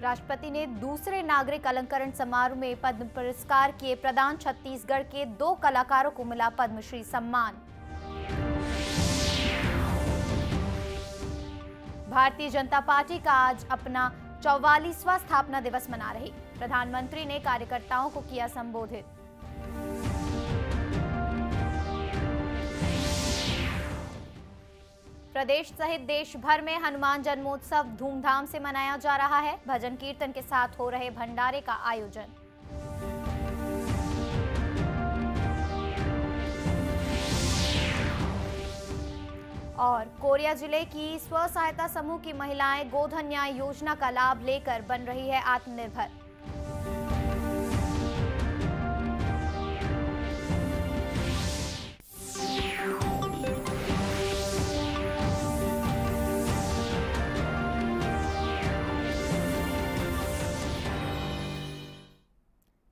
राष्ट्रपति ने दूसरे नागरिक अलंकरण समारोह में पद्म पुरस्कार किए प्रदान। छत्तीसगढ़ के 2 कलाकारों को मिला पद्मश्री सम्मान। भारतीय जनता पार्टी का आज अपना 44वां स्थापना दिवस मना रही। प्रधानमंत्री ने कार्यकर्ताओं को किया संबोधित। प्रदेश सहित देश भर में हनुमान जन्मोत्सव धूमधाम से मनाया जा रहा है। भजन कीर्तन के साथ हो रहे भंडारे का आयोजन। और कोरिया जिले की स्व सहायता समूह की महिलाएं गोधन न्याय योजना का लाभ लेकर बन रही है आत्मनिर्भर।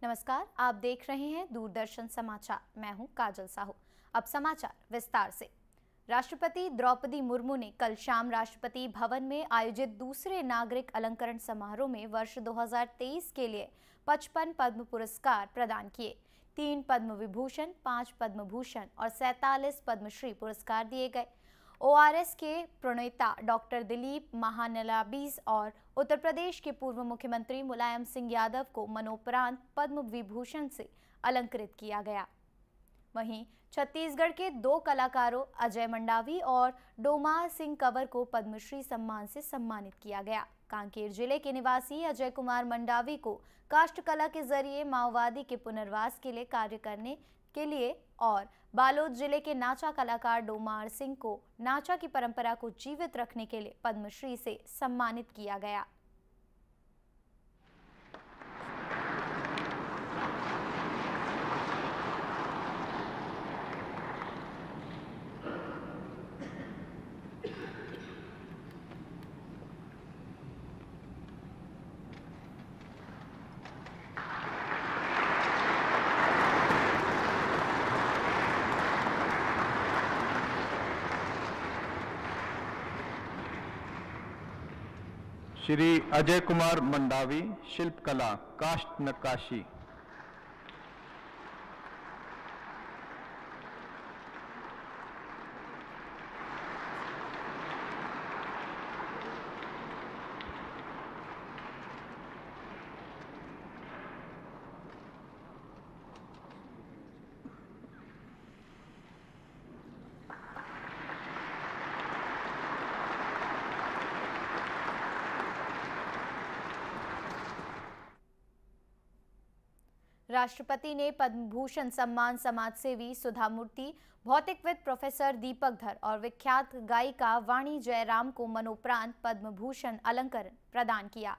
नमस्कार, आप देख रहे हैं दूरदर्शन समाचार। मैं हूं काजल साहू। अब समाचार विस्तार से। राष्ट्रपति द्रौपदी मुर्मू ने कल शाम राष्ट्रपति भवन में आयोजित दूसरे नागरिक अलंकरण समारोह में वर्ष 2023 के लिए 55 पद्म पुरस्कार प्रदान किए। 3 पद्म विभूषण, 5 पद्म भूषण और 47 पद्मश्री पुरस्कार दिए गए। ORS के प्रणेता डॉक्टर दिलीप महानलाबीस और उत्तर प्रदेश के पूर्व मुख्यमंत्री मुलायम सिंह यादव को मरणोपरांत पद्म विभूषण से अलंकृत किया गया। वहीं छत्तीसगढ़ के 2 कलाकारों अजय मंडावी और डोमार सिंह कंवर को पद्मश्री सम्मान से सम्मानित किया गया। कांकेर जिले के निवासी अजय कुमार मंडावी को काष्ठ कला के जरिए माओवादी के पुनर्वास के लिए कार्य करने के लिए और बालोद जिले के नाचा कलाकार डोमार सिंह को नाचा की परंपरा को जीवित रखने के लिए पद्मश्री से सम्मानित किया गया। श्री अजय कुमार मंडावी, शिल्प कला, काष्ठ नक्काशी। राष्ट्रपति ने पद्म भूषण सम्मान समाजसेवी सुधा मूर्ति, भौतिकविद प्रोफेसर दीपक धर और विख्यात गायिका वाणी जयराम को मरणोपरांत पद्म भूषण अलंकरण प्रदान किया।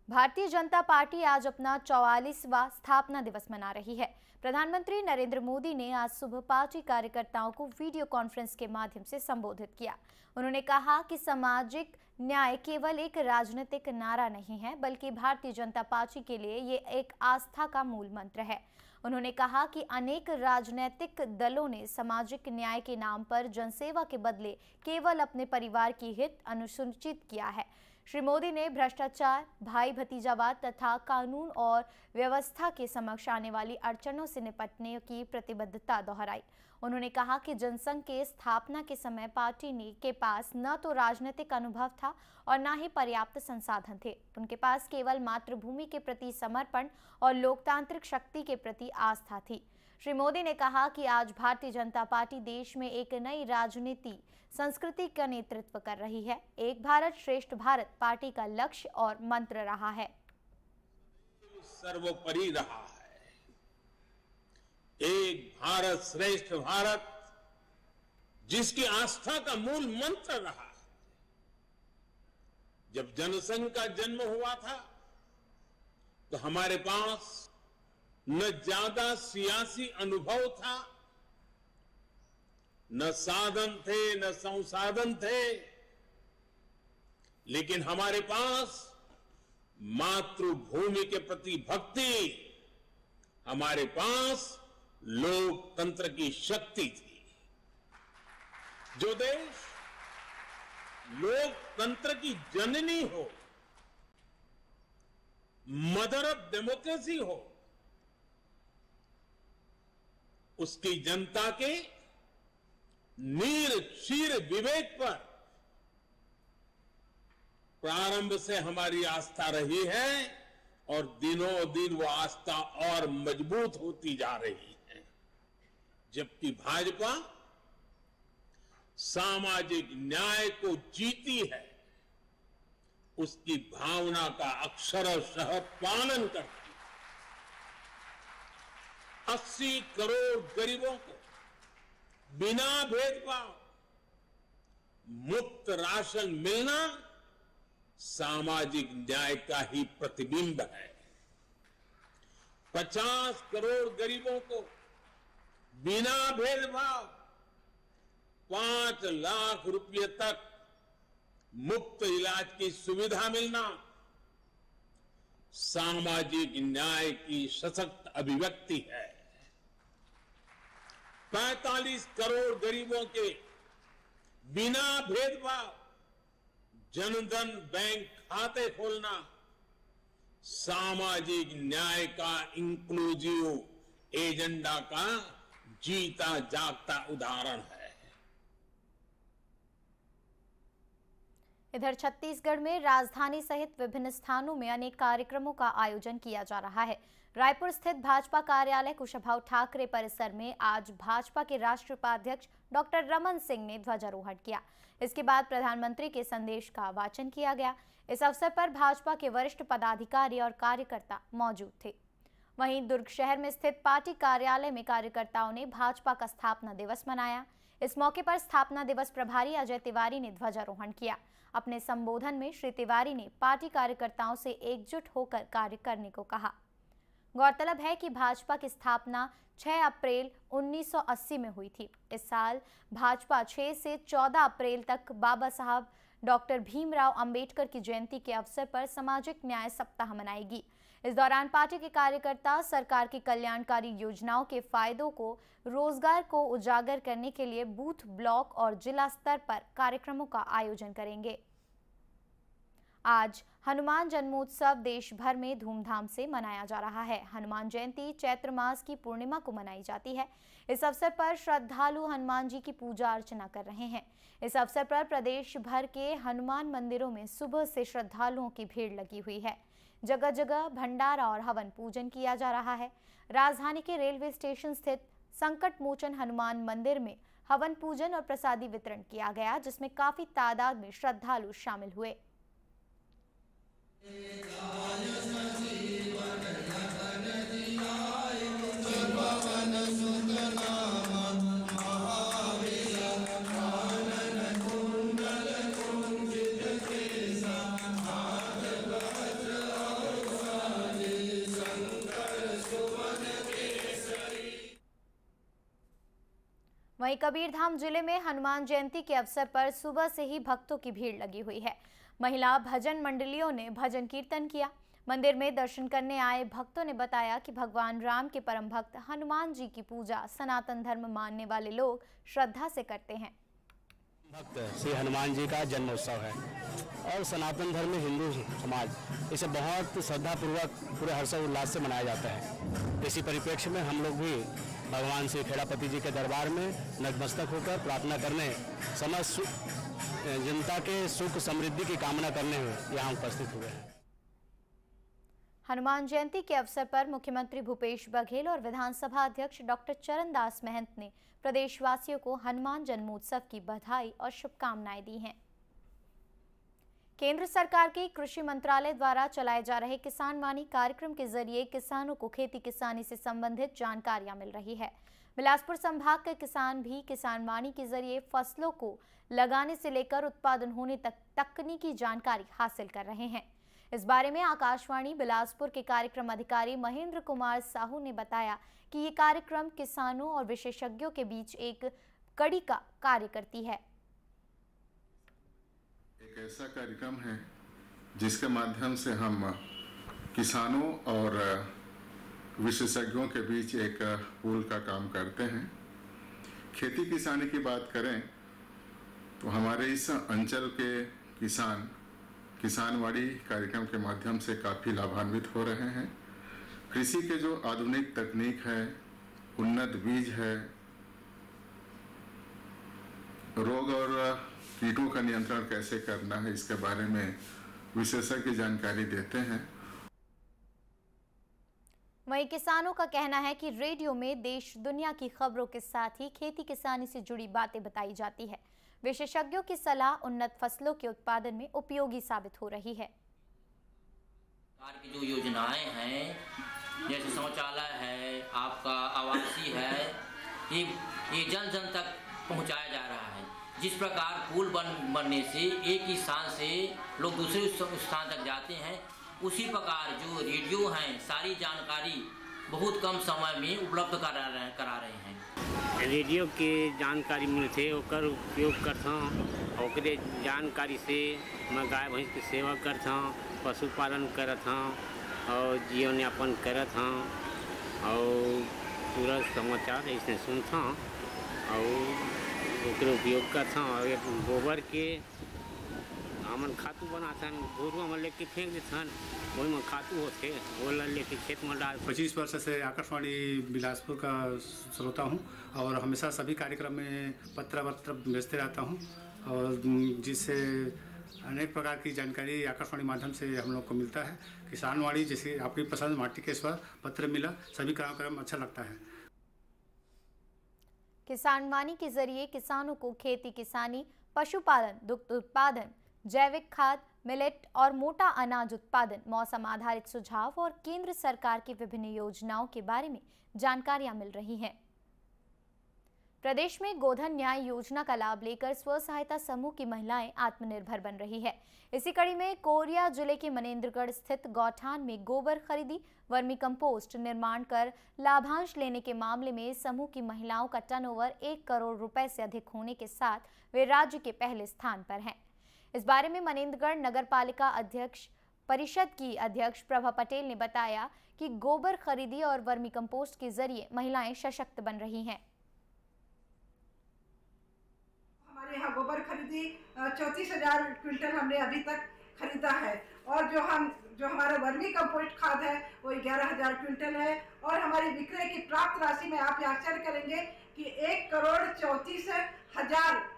भारतीय जनता पार्टी आज अपना 44वां स्थापना दिवस मना रही है। प्रधानमंत्री नरेंद्र मोदी ने आज सुबह पार्टी कार्यकर्ताओं को वीडियो कॉन्फ्रेंस के माध्यम से संबोधित किया। उन्होंने कहा कि सामाजिक न्याय केवल एक राजनीतिक नारा नहीं है, बल्कि भारतीय जनता पार्टी के लिए ये एक आस्था का मूल मंत्र है। उन्होंने कहा कि अनेक राजनीतिक दलों ने सामाजिक न्याय के नाम पर जनसेवा के बदले केवल अपने परिवार की हित अनुसूचित किया है। श्री मोदी ने भ्रष्टाचार, भाई भतीजावाद तथा कानून और व्यवस्था के समक्ष आने वाली अड़चनों से निपटने की प्रतिबद्धता दोहराई। उन्होंने कहा कि जनसंघ के स्थापना के समय पार्टी के पास न तो राजनीतिक अनुभव था और न ही पर्याप्त संसाधन थे। उनके पास केवल मातृभूमि के प्रति समर्पण और लोकतांत्रिक शक्ति के प्रति आस्था थी। श्री मोदी ने कहा कि आज भारतीय जनता पार्टी देश में एक नई राजनीति संस्कृति का नेतृत्व कर रही है। एक भारत श्रेष्ठ भारत पार्टी का लक्ष्य और मंत्र रहा है। सर्वोपरि रहा है। एक भारत श्रेष्ठ भारत जिसकी आस्था का मूल मंत्र रहा है। जब जनसंघ का जन्म हुआ था तो हमारे पास न ज्यादा सियासी अनुभव था, न साधन थे, न संसाधन थे, लेकिन हमारे पास मातृभूमि के प्रति भक्ति, हमारे पास लोकतंत्र की शक्ति थी। जो देश लोकतंत्र की जननी हो, मदर ऑफ डेमोक्रेसी हो, उसकी जनता के नीर क्षीर विवेक पर प्रारंभ से हमारी आस्था रही है और दिनों दिन वो आस्था और मजबूत होती जा रही है। जबकि भाजपा सामाजिक न्याय को जीती है, उसकी भावना का अक्षरशः पालन करती है। 80 करोड़ गरीबों को बिना भेदभाव मुफ्त राशन मिलना सामाजिक न्याय का ही प्रतिबिंब है। 50 करोड़ गरीबों को बिना भेदभाव 5 लाख रुपए तक मुफ्त इलाज की सुविधा मिलना सामाजिक न्याय की सशक्त अभिव्यक्ति है। 45 करोड़ गरीबों के बिना भेदभाव जनधन बैंक खाते खोलना सामाजिक न्याय का इंक्लूसिव एजेंडा का जीता जागता उदाहरण है। इधर छत्तीसगढ़ में राजधानी सहित विभिन्न स्थानों में अनेक कार्यक्रमों का आयोजन किया जा रहा है। रायपुर स्थित भाजपा कार्यालय कुशाभाऊ ठाकरे परिसर में आज भाजपा के राष्ट्रीय उपाध्यक्ष डॉक्टर रमन सिंह ने ध्वजारोहण किया। इसके बाद प्रधानमंत्री के संदेश का वाचन किया गया। इस अवसर पर भाजपा के वरिष्ठ पदाधिकारी और कार्यकर्ता मौजूद थे। वहीं दुर्ग शहर में स्थित पार्टी कार्यालय में कार्यकर्ताओं ने भाजपा का स्थापना दिवस मनाया। इस मौके पर स्थापना दिवस प्रभारी अजय तिवारी ने ध्वजारोहण किया। अपने संबोधन में श्री तिवारी ने पार्टी कार्यकर्ताओं से एकजुट होकर कार्य करने को कहा। गौरतलब है कि भाजपा की स्थापना 6 अप्रैल 1980 में हुई थी। इस साल भाजपा 6 से 14 अप्रैल तक बाबा साहब डॉक्टर भीमराव अंबेडकर की जयंती के अवसर पर सामाजिक न्याय सप्ताह मनाएगी। इस दौरान पार्टी के कार्यकर्ता सरकार की कल्याणकारी योजनाओं के फायदों को, रोजगार को उजागर करने के लिए बूथ, ब्लॉक और जिला स्तर पर कार्यक्रमों का आयोजन करेंगे। आज हनुमान जन्मोत्सव देश भर में धूमधाम से मनाया जा रहा है। हनुमान जयंती चैत्र मास की पूर्णिमा को मनाई जाती है। इस अवसर पर श्रद्धालु हनुमान जी की पूजा अर्चना कर रहे हैं। इस अवसर पर प्रदेश भर के हनुमान मंदिरों में सुबह से श्रद्धालुओं की भीड़ लगी हुई है। जगह जगह भंडारा और हवन पूजन किया जा रहा है। राजधानी के रेलवे स्टेशन स्थित संकट मोचन हनुमान मंदिर में हवन पूजन और प्रसादी वितरण किया गया, जिसमें काफी तादाद में श्रद्धालु शामिल हुए। वहीं कबीरधाम जिले में हनुमान जयंती के अवसर पर सुबह से ही भक्तों की भीड़ लगी हुई है। महिला भजन मंडलियों ने भजन कीर्तन किया। मंदिर में दर्शन करने आए भक्तों ने बताया कि भगवान राम के परम भक्त हनुमान जी की पूजा सनातन धर्म मानने वाले लोग श्रद्धा से करते हैं। भक्त श्री हनुमान जी का जन्मोत्सव है और सनातन धर्म में हिंदू समाज इसे बहुत श्रद्धापूर्वक पूरे हर्षोल्लास से मनाया जाता है। इसी परिप्रेक्ष्य में हम लोग भी भगवान श्री खेड़ापति जी के दरबार में नतमस्तक होकर प्रार्थना करने, समस्त जनता के सुख समृद्धि की कामना करने हुए यहाँ उपस्थित हुए हैं। हनुमान जयंती के अवसर पर मुख्यमंत्री भूपेश बघेल और विधानसभा अध्यक्ष डॉक्टर चरणदास महंत ने प्रदेशवासियों को हनुमान जन्मोत्सव की बधाई और शुभकामनाएं दी हैं। केंद्र सरकार के कृषि मंत्रालय द्वारा चलाए जा रहे किसान वाणी कार्यक्रम के जरिए किसानों को खेती किसानी से संबंधित जानकारियां मिल रही है। बिलासपुर संभाग के किसान भी किसान वाणी के जरिए फसलों को लगाने से लेकर उत्पादन होने तक तकनीकी जानकारी हासिल कर रहे हैं। इस बारे में आकाशवाणी बिलासपुर के कार्यक्रम अधिकारी महेंद्र कुमार साहू ने बताया कि ये कार्यक्रम किसानों और विशेषज्ञों के बीच एक कड़ी का कार्य करती है। एक ऐसा कार्यक्रम है जिसके माध्यम से हम किसानों और विशेषज्ञों के बीच एक पुल का काम करते हैं। खेती किसानी की बात करें तो हमारे इस अंचल के किसान किसानवाड़ी कार्यक्रम के माध्यम से काफ़ी लाभान्वित हो रहे हैं। कृषि के जो आधुनिक तकनीक है, उन्नत बीज है, रोग और कीटों का नियंत्रण कैसे करना है, इसके बारे में विशेषज्ञ जानकारी देते हैं। वहीं किसानों का कहना है कि रेडियो में देश दुनिया की खबरों के साथ ही खेती किसानी से जुड़ी बातें बताई जाती है। विशेषज्ञों की सलाह उन्नत फसलों के उत्पादन में उपयोगी साबित हो रही है। सरकार की जो योजनाएं हैं, जैसे शौचालय है, आपका आवासीय है, ये जन जन तक पहुंचाया जा रहा है। जिस प्रकार पुल बनने से एक ही स्थान से लोग दूसरे स्थान तक जाते हैं, उसी प्रकार जो रेडियो हैं सारी जानकारी बहुत कम समय में उपलब्ध करा रहे हैं। रेडियो के जानकारी मिलते ओकर उपयोग करता हूँ। ओकरे जानकारी से मैं गाय भैंस की सेवा करता हूँ, पशुपालन करता हूँ और जीवन यापन करता हूँ और पूरा समाचार ऐसे सुनता हूँ और ओकरे उपयोग करता हूँ। और गोबर के हमन खातू बनाता है, गोरू में लेके फेंक देते हैं, वही में खातू होते वो लेके खेत में डाल। 25 वर्ष से आकाशवाणी बिलासपुर का श्रोता हूँ और हमेशा सभी कार्यक्रम में पत्र भेजते रहता हूँ और जिससे अनेक प्रकार की जानकारी आकाशवाणी माध्यम से हम लोग को मिलता है। किसानवाड़ी जैसे आपकी पसंद, माटी के स्वर, पत्र मिला, सभी कार्यक्रम अच्छा लगता है। किसानवाणी के जरिए किसानों को खेती किसानी, पशुपालन, दुग्ध उत्पादन, जैविक खाद, मिलेट और मोटा अनाज उत्पादन, मौसम आधारित सुझाव और केंद्र सरकार की विभिन्न योजनाओं के बारे में जानकारियां मिल रही हैं। प्रदेश में गोधन न्याय योजना का लाभ लेकर स्व सहायता समूह की महिलाएं आत्मनिर्भर बन रही है। इसी कड़ी में कोरिया जिले के मनेंद्रगढ़ स्थित गौठान में गोबर खरीदी, वर्मी कंपोस्ट निर्माण कर लाभांश लेने के मामले में समूह की महिलाओं का टर्नओवर 1 करोड़ रुपए से अधिक होने के साथ वे राज्य के पहले स्थान पर हैं। इस बारे में मनेंद्रगढ़ नगर पालिका अध्यक्ष परिषद की अध्यक्ष प्रभा पटेल ने बताया कि गोबर खरीदी और वर्मी कंपोस्ट के जरिए महिलाएं सशक्त बन रही हैं। हमारे यहाँ गोबर खरीदी 34,000 क्विंटल हमने अभी तक खरीदा है और जो हमारा वर्मी कंपोस्ट खाद है वो 11,000 क्विंटल है और हमारी विक्रय की प्राप्त राशि में आप आश्चर्य करेंगे कि 1,35,000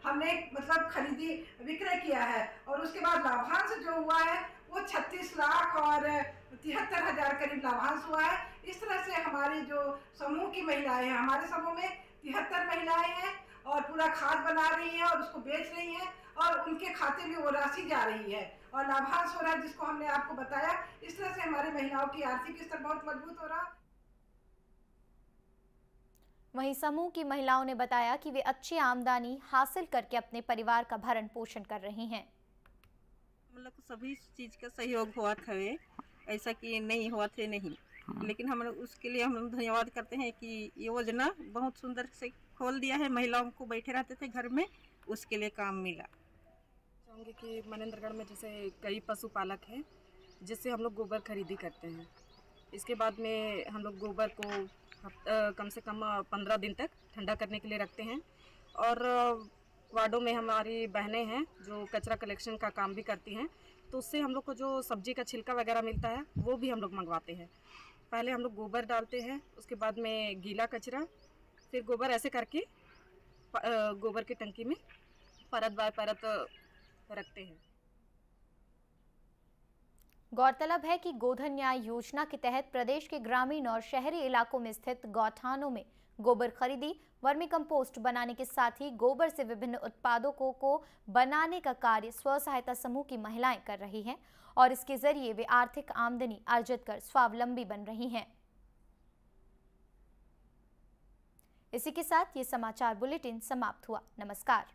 हमने मतलब खरीदी विक्रय किया है और उसके बाद लाभांश जो हुआ है वो 36 लाख और 73,000 करीब लाभांश हुआ है। इस तरह से हमारी जो समूह की महिलाएं हैं, हमारे समूह में 73 महिलाएं हैं और पूरा खाद बना रही हैं और उसको बेच रही हैं और उनके खाते में वो राशि जा रही है और लाभांश हो रहा है, जिसको हमने आपको बताया। इस तरह से हमारी महिलाओं की आर्थिक स्तर बहुत मजबूत हो रहा है। वहीं समूह की महिलाओं ने बताया कि वे अच्छी आमदनी हासिल करके अपने परिवार का भरण पोषण कर रही हैं। हम लोग सभी चीज़ का सहयोग हुआ था, ऐसा कि नहीं हुआ थे नहीं, लेकिन हम लोग उसके लिए हम लोग धन्यवाद करते हैं कि ये योजना बहुत सुंदर से खोल दिया है। महिलाओं को बैठे रहते थे घर में, उसके लिए काम मिला। चाहूँगी कि मनेंद्रगढ़ में जैसे कई पशुपालक हैं जिससे हम लोग गोबर खरीदी करते हैं। इसके बाद में हम लोग गोबर को कम से कम 15 दिन तक ठंडा करने के लिए रखते हैं और वार्डों में हमारी बहनें हैं जो कचरा कलेक्शन का काम भी करती हैं, तो उससे हम लोग को जो सब्जी का छिलका वगैरह मिलता है वो भी हम लोग मंगवाते हैं। पहले हम लोग गोबर डालते हैं, उसके बाद में गीला कचरा, फिर गोबर ऐसे करके गोबर की टंकी में परत बाय परत रखते हैं। गौरतलब है कि गोधन न्याय योजना के तहत प्रदेश के ग्रामीण और शहरी इलाकों में स्थित गौठानों में गोबर खरीदी, वर्मी कंपोस्ट बनाने के साथ ही गोबर से विभिन्न उत्पादों को बनाने का कार्य स्व सहायता समूह की महिलाएं कर रही हैं और इसके जरिए वे आर्थिक आमदनी अर्जित कर स्वावलंबी बन रही हैं। इसी के साथ ये समाचार बुलेटिन समाप्त हुआ। नमस्कार।